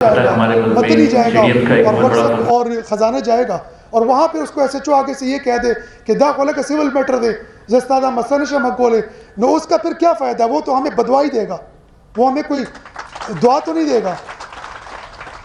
ہمارے ملک مدنی جائے گا اور میں ورثت اور خزانہ جائے گا، اور وہاں پہ اس کو ایس ایچ او آگے سے یہ کہہ دے کہ دا کھولے کا سول میٹر دے جستادہ مسنش مقبولے نو، اس کا پھر کیا فائدہ؟ وہ تو ہمیں بدوائی دے گا، وہ ہمیں کوئی دعا تو نہیں دے گا۔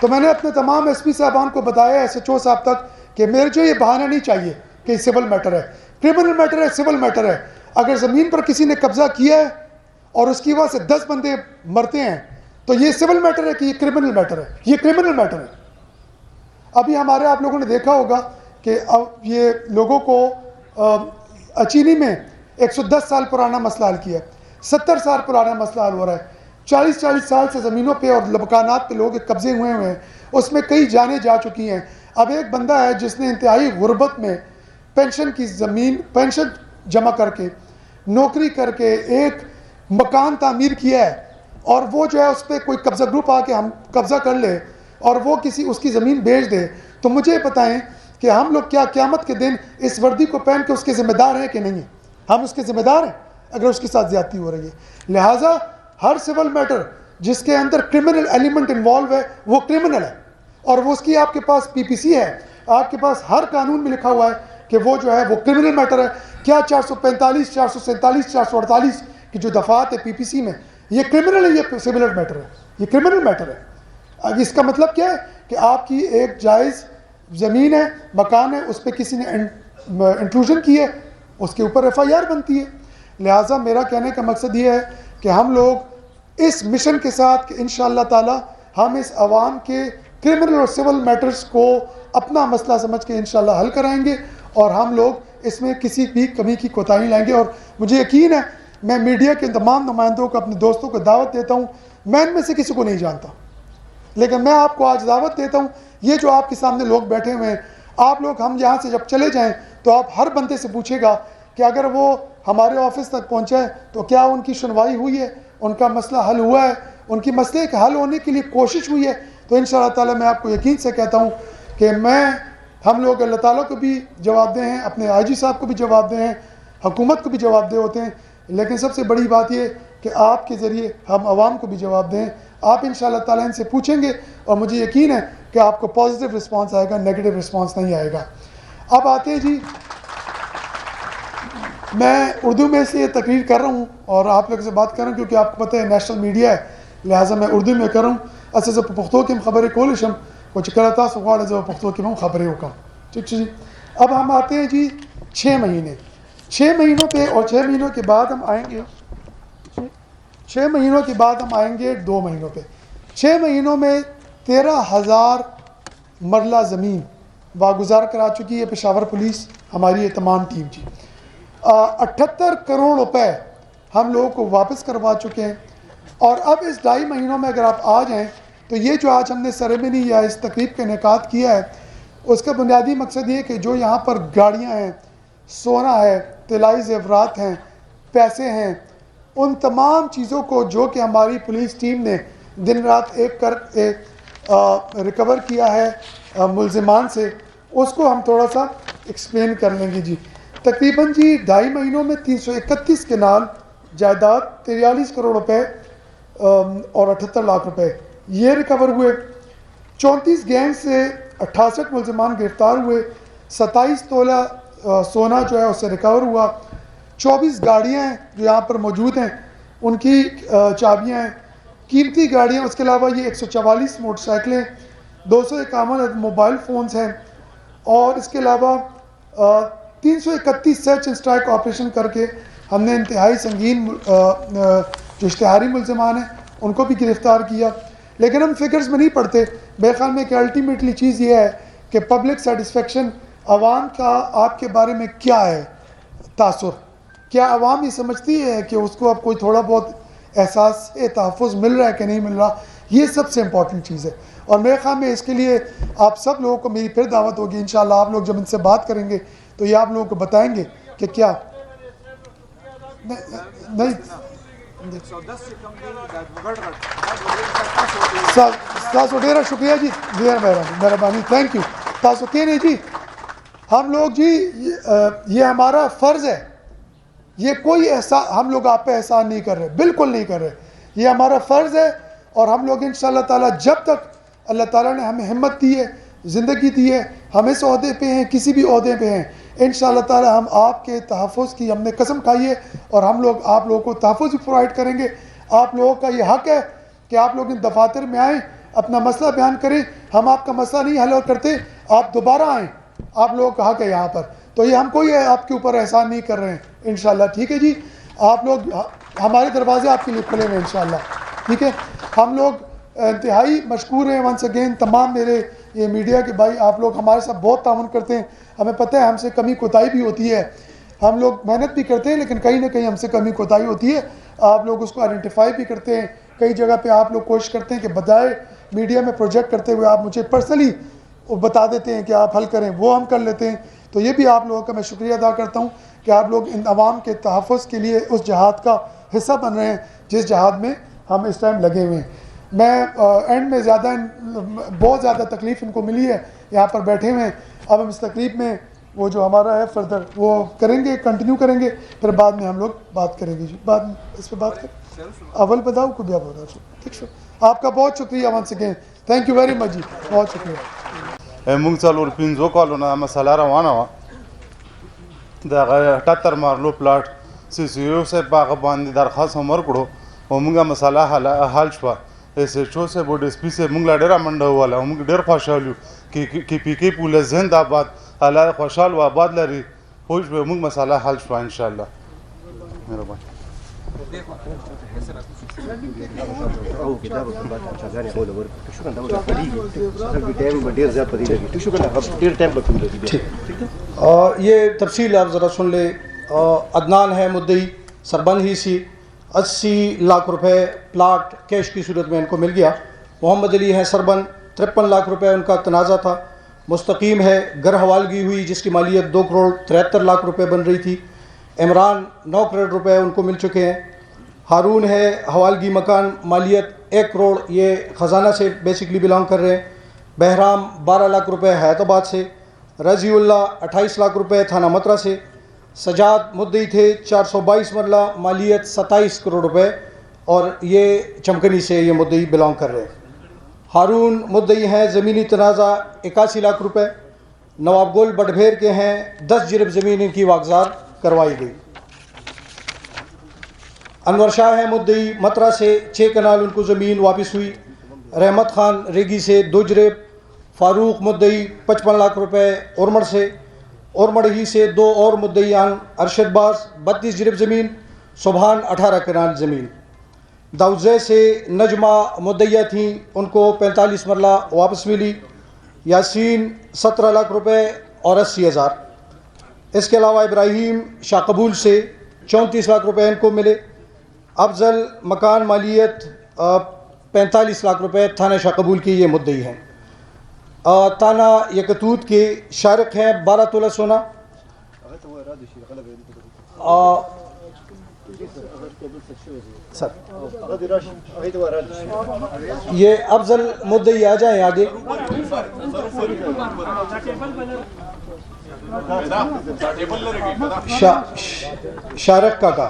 تو میں نے اپنے تمام ایس پی صاحبان کو بتایا، ایس ایچ او صاحب تک، کہ میرے جو یہ بہانہ نہیں چاہیے کہ سول میٹر ہے، کرمنل میٹر ہے، سول میٹر ہے۔ اگر زمین پر کسی نے قبضہ کیا ہے اور اس کی وجہ سے 10 بندے مرتے ہیں تو یہ سول میٹر ہے کہ یہ کرمنل میٹر ہے؟ یہ کرمنل میٹر ہے۔ ابھی ہمارے آپ لوگوں نے دیکھا ہوگا کہ اب یہ لوگوں کو اچینی میں 110 سال پرانا مسئلہ حل کیا ہے، 70 سال پرانا مسئلہ حل ہو رہا ہے، 40 سال سے زمینوں پہ اور مکانات پہ لوگ قبضے ہوئے ہیں، اس میں کئی جانیں جا چکی ہیں۔ اب ایک بندہ ہے جس نے انتہائی غربت میں پینشن کی زمین پینشن جمع کر کے نوکری کر کے ایک مکان تعمیر کیا ہے، اور وہ جو ہے اس پہ کوئی قبضہ گروپ آ کے ہم قبضہ کر لے اور وہ کسی اس کی زمین بیچ دے، تو مجھے بتائیں کہ ہم لوگ کیا قیامت کے دن اس وردی کو پہن کے اس کے ذمہ دار ہیں کہ نہیں ہیں؟ ہم اس کے ذمہ دار ہیں اگر اس کے ساتھ زیادتی ہو رہی ہے۔ لہٰذا ہر سول میٹر جس کے اندر کرمنل ایلیمنٹ انوالو ہے وہ کرمنل ہے، اور وہ اس کی آپ کے پاس پی پی سی ہے، آپ کے پاس ہر قانون میں لکھا ہوا ہے کہ وہ جو ہے وہ کرمنل میٹر ہے۔ کیا 445 447 448 کی جو دفعات ہے پی پی سی میں، یہ کرمنل ہے، یہ سول میٹر ہے، یہ کرمنل میٹر ہے۔ اب اس کا مطلب کیا ہے کہ آپ کی ایک جائز زمین ہے، مکان ہے، اس پہ کسی نے انٹروژن کی ہے، اس کے اوپر ایف آئی آر بنتی ہے۔ لہٰذا میرا کہنے کا مقصد یہ ہے کہ ہم لوگ اس مشن کے ساتھ کہ انشاءاللہ تعالی ہم اس عوام کے کرمنل اور سول میٹرز کو اپنا مسئلہ سمجھ کے انشاءاللہ حل کرائیں گے، اور ہم لوگ اس میں کسی بھی کمی کی کوتاہی لائیں گے۔ اور مجھے یقین ہے، میں میڈیا کے تمام نمائندوں کو، اپنے دوستوں کو دعوت دیتا ہوں، میں ان میں سے کسی کو نہیں جانتا، لیکن میں آپ کو آج دعوت دیتا ہوں، یہ جو آپ کے سامنے لوگ بیٹھے ہوئے ہیں، آپ لوگ ہم یہاں سے جب چلے جائیں تو آپ ہر بندے سے پوچھے گا کہ اگر وہ ہمارے آفس تک پہنچا ہے تو کیا ان کی سنوائی ہوئی ہے، ان کا مسئلہ حل ہوا ہے، ان کی مسئلے کے حل ہونے کے لیے کوشش ہوئی ہے؟ تو انشاءاللہ تعالی میں آپ کو یقین سے کہتا ہوں کہ ہم لوگ اللہ تعالیٰ کو بھی جواب دہ ہیں، اپنے آئی جی صاحب کو بھی جواب دہ ہیں، حکومت کو بھی جواب دہ ہوتے ہیں، لیکن سب سے بڑی بات یہ کہ آپ کے ذریعے ہم عوام کو بھی جواب دیں۔ آپ انشاءاللہ تعالیٰ ان سے پوچھیں گے اور مجھے یقین ہے کہ آپ کو پازیٹیو رسپانس آئے گا، نیگیٹو رسپانس نہیں آئے گا۔ اب آتے ہیں جی، میں اردو میں سے یہ تقریر کر رہا ہوں اور آپ لوگ سے بات کر رہا ہوں کیونکہ آپ کو پتہ ہے نیشنل میڈیا ہے، لہٰذا میں اردو میں کر رہا ہوں۔ اسے زب پختو کی خبریں کولشم وہ چکرتا سخواڑ زب پختو کی خبریں ہوگا، ٹھیک جی۔ اب ہم آتے ہیں جی 6 مہینے، 6 مہینوں پہ، اور 6 مہینوں کے بعد ہم آئیں گے 6 مہینوں کے بعد ہم آئیں گے 2 مہینوں پہ۔ 6 مہینوں میں 13,000 مرلہ زمین واگزار کرا چکی ہے پشاور پولیس، ہماری یہ تمام ٹیم جی۔ 78 کروڑ روپے ہم لوگوں کو واپس کروا چکے ہیں، اور اب اس 2.5 مہینوں میں اگر آپ آ جائیں تو یہ جو آج ہم نے سیریمنی یا اس تقریب کا انعقاد کیا ہے، اس کا بنیادی مقصد یہ کہ جو یہاں پر گاڑیاں ہیں، سونا ہے، طلائی زیورات ہیں، پیسے ہیں، ان تمام چیزوں کو جو کہ ہماری پولیس ٹیم نے دن رات ایک کر ریکور کیا ہے ملزمان سے، اس کو ہم تھوڑا سا ایکسپلین کر لیں گے جی۔ تقریباً جی 2.5 مہینوں میں 331 کنال جائیداد، 43 کروڑ روپے اور 78 لاکھ روپے یہ ریکور ہوئے۔ 34 گینگ سے 68 ملزمان گرفتار ہوئے، 27 تولہ سونا جو ہے اسے ریکور ہوا، 24 گاڑیاں ہیں جو یہاں پر موجود ہیں، ان کی چابیاں ہیں، قیمتی گاڑیاں، اس کے علاوہ یہ 144 موٹر سائیکلیں، 251 موبائل فونز ہیں، اور اس کے علاوہ 331 سرچ اینڈ اسٹرائک آپریشن کر کے ہم نے انتہائی سنگین جو اشتہاری ملزمان ہیں ان کو بھی گرفتار کیا۔ لیکن ہم فگرز میں نہیں پڑھتے، میرے خیال میں کہ الٹیمیٹلی چیز یہ ہے کہ پبلک سیٹسفیکشن، عوام کا آپ کے بارے میں کیا ہے تاثر، کیا عوام یہ سمجھتی ہے کہ اس کو اب کوئی تھوڑا بہت احساس تحفظ مل رہا ہے کہ نہیں مل رہا، یہ سب سے امپورٹنٹ چیز ہے۔ اور میرے خیال میں اس کے لیے آپ سب لوگوں کو میری پھر دعوت ہوگی انشاءاللہ، آپ لوگ جب ان سے بات کریں گے تو یہ آپ لوگوں کو بتائیں گے کہ کیا نہیں 110 شکریہ جی، مہربانی، تھینک یو۔ تاسوکے نہیں جی، ہم لوگ جی یہ ہمارا فرض ہے، یہ کوئی احسان ہم لوگ آپ پہ احسان نہیں کر رہے، بالکل نہیں کر رہے، یہ ہمارا فرض ہے، اور ہم لوگ انشاءاللہ تعالی جب تک اللہ تعالیٰ نے ہمیں ہمت دی ہے, زندگی دی ہے, ہم اس عہدے پہ ہیں, کسی بھی عہدے پہ ہیں, انشاءاللہ تعالیٰ ہم آپ کے تحفظ کی ہم نے قسم کھائی ہے, اور ہم لوگ آپ لوگوں کو تحفظ بھی پرووائڈ کریں گے. آپ لوگوں کا یہ حق ہے کہ آپ لوگ ان دفاتر میں آئیں, اپنا مسئلہ بیان کریں. ہم آپ کا مسئلہ نہیں حل کرتے, آپ دوبارہ آئیں, آپ لوگوں کا حق ہے یہاں پر. تو یہ ہم کوئی آپ کے اوپر احسان نہیں کر رہے ہیں انشاءاللہ. ٹھیک ہے جی, آپ لوگ, ہمارے دروازے آپ کے لیے کھلے ہیں انشاءاللہ. ٹھیک ہے, ہم لوگ انتہائی مشکور ہیں ونس اگین تمام میرے یہ میڈیا کے بھائی, آپ لوگ ہمارے ساتھ بہت تعاون کرتے ہیں. ہمیں پتہ ہے ہم سے کمی کوتاہی بھی ہوتی ہے, ہم لوگ محنت بھی کرتے ہیں لیکن کہیں نہ کہیں ہم سے کمی کوتاہی ہوتی ہے. آپ لوگ اس کو آئیڈینٹیفائی بھی کرتے ہیں. کئی جگہ پہ آپ لوگ کوشش کرتے ہیں کہ بجائے میڈیا میں پروجیکٹ کرتے ہوئے آپ مجھے پرسنلی بتا دیتے ہیں کہ آپ حل کریں, وہ ہم کر لیتے ہیں. تو یہ بھی آپ لوگوں کا میں شکریہ ادا کرتا ہوں کہ آپ لوگ ان عوام کے تحفظ کے لیے اس جہاد کا حصہ بن رہے ہیں جس جہاد میں ہم اس ٹائم لگے ہوئے ہیں. میں اینڈ میں بہت زیادہ تکلیف ان کو ملی ہے یہاں پر بیٹھے ہوئے ہیں. اب ہم اس تقریب میں وہ جو ہمارا ہے فردر وہ کریں گے, کنٹینیو کریں گے, پھر بعد میں ہم لوگ بات کریں گے. جی بعد میں اس پہ بات کریں, اول بتاؤ کو بھی آپ بتا. ٹھیک ہے, آپ کا بہت شکریہ once again, thank you very much جی, بہت شکریہ. مونږ څلور پنځو کالونه مسله روانه وه, دغه 78 مارلو پلاټ سی سی او صاحب په هغه باندې درخواست هم ورکړو او موږ مسله حل شوه. ایس ایچ او صاحب او ډي اس پي صاحب موږ له ډېره منډه ووهله او موږ ډېر خوشحال یو کې پي کې پولیس زنده آباد, الله خوشحال و آباد لري. پوه شوې, موږ مسله حل شوه انشاءالله. مهرباني. یہ تفصیل آپ ذرا سن لیں. عدنان ہے مدعی, سربند ہی سی, 80 لاکھ روپے پلاٹ کیش کی صورت میں ان کو مل گیا. محمد علی ہے سربند, 53 لاکھ روپے ان کا تنازع تھا. مستقیم ہے, گھر حوالگی ہوئی جس کی مالیت 2 کروڑ 73 لاکھ روپے بن رہی تھی. عمران 9 کروڑ روپے ان کو مل چکے ہیں. ہارون ہے حوالگی مکان, مالیت 1 کروڑ, یہ خزانہ سے بیسکلی بلانگ کر رہے ہیں. بہرام 12 لاکھ روپے حیات آباد سے. رضی اللہ 28 لاکھ روپے تھانہ مترا سے. سجاد مدعی تھے 422 مرلہ, مالیت 27 کروڑ روپے, اور یہ چمکنی سے یہ مدعی بلانگ کر رہے ہیں. ہارون مدعی ہیں زمینی تنازع 81 لاکھ روپے. نواب گل بٹبھیر کے ہیں, 10 جرب زمین ان کی واگزار کروائی گئی. انور شاہ ہے مدعی مترا سے, 6 کنال ان کو زمین واپس ہوئی. رحمت خان ریگی سے 2 جرب. فاروق مدعی 55 لاکھ روپے اورمڑ سے. اورمڑ ہی سے 2 اور مدعیان, ارشد باز 32 جرب زمین, سبحان 18 کنال زمین. داؤزے سے نجمہ مدعیہ تھیں, ان کو 45 مرلہ واپس ملی. یاسین 17 لاکھ روپے اور 80 ہزار. اس کے علاوہ ابراہیم شاہ قبول سے 34 لاکھ روپے ان کو ملے. افضل مکان مالیت 45 لاکھ روپے تھانہ شاہ قبول کی یہ مدعی ہیں. تانہ یکتوت کے شارق ہیں 12 تولہ سونا. سر یہ افضل مدعی آ جائیں آگے. شارق کا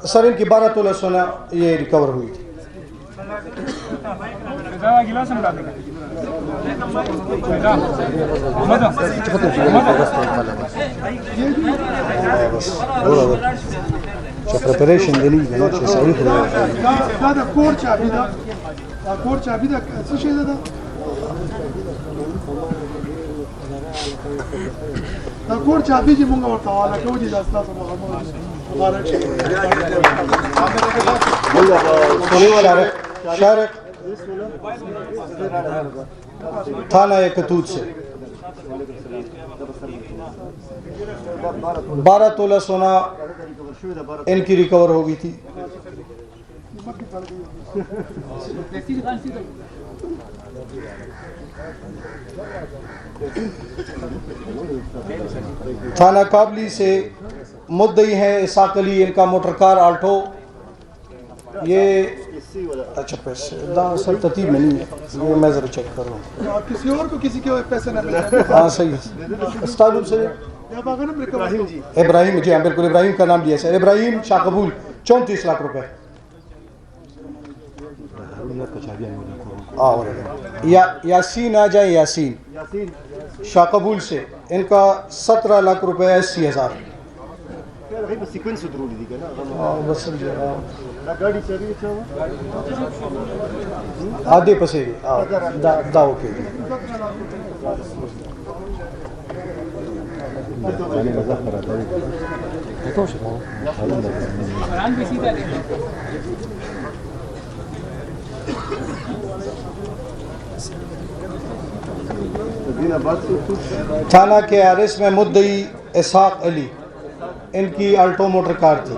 سر ان کی 12 تولہ سونا یہ ریکور ہوئی تھی. پریپریشن دینی کور چابي چې مونږ ورته حواله کوو چې دا ستاسو مبارک شي. شارق تھانہ یکتوت سے 12 تولہ سونا ان کی ریکور ہو گئی تھی. تھانہ کابلی سے مدعی ہیں اسحاق علی, ان کا موٹر کار آلٹو. یہ اچھا پیسے سر ترتیب میں نہیں ہے, یہ میں ذرا چیک کر رہا ہوں. کسی اور کو کسی کے پیسے نہ ملے. ہاں صحیح ہے. استعلم سے ابراہیم, جی ہاں بالکل ابراہیم کا نام لیا سر. ابراہیم شاہ قبول 34 لاکھ روپے. یاسین آ جائیں، یاسین شاہ قبول سے، ان کا 17 لاکھ روپے 80,000. آدھے پسے دا اوکے. تھانہ کے آرس میں مدعی اسحاق علی، ان کی آلٹو موٹر کار تھی.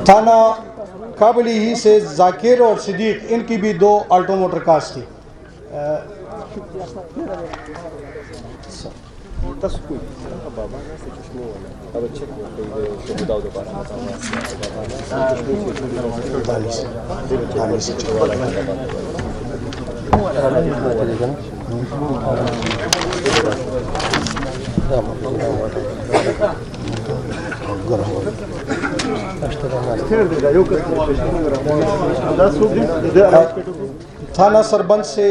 تھانہ کابلی ہی سے ذاکر اور صدیق، ان کی بھی 2 آلٹو موٹر کارز تھی. تھانہ سربند سے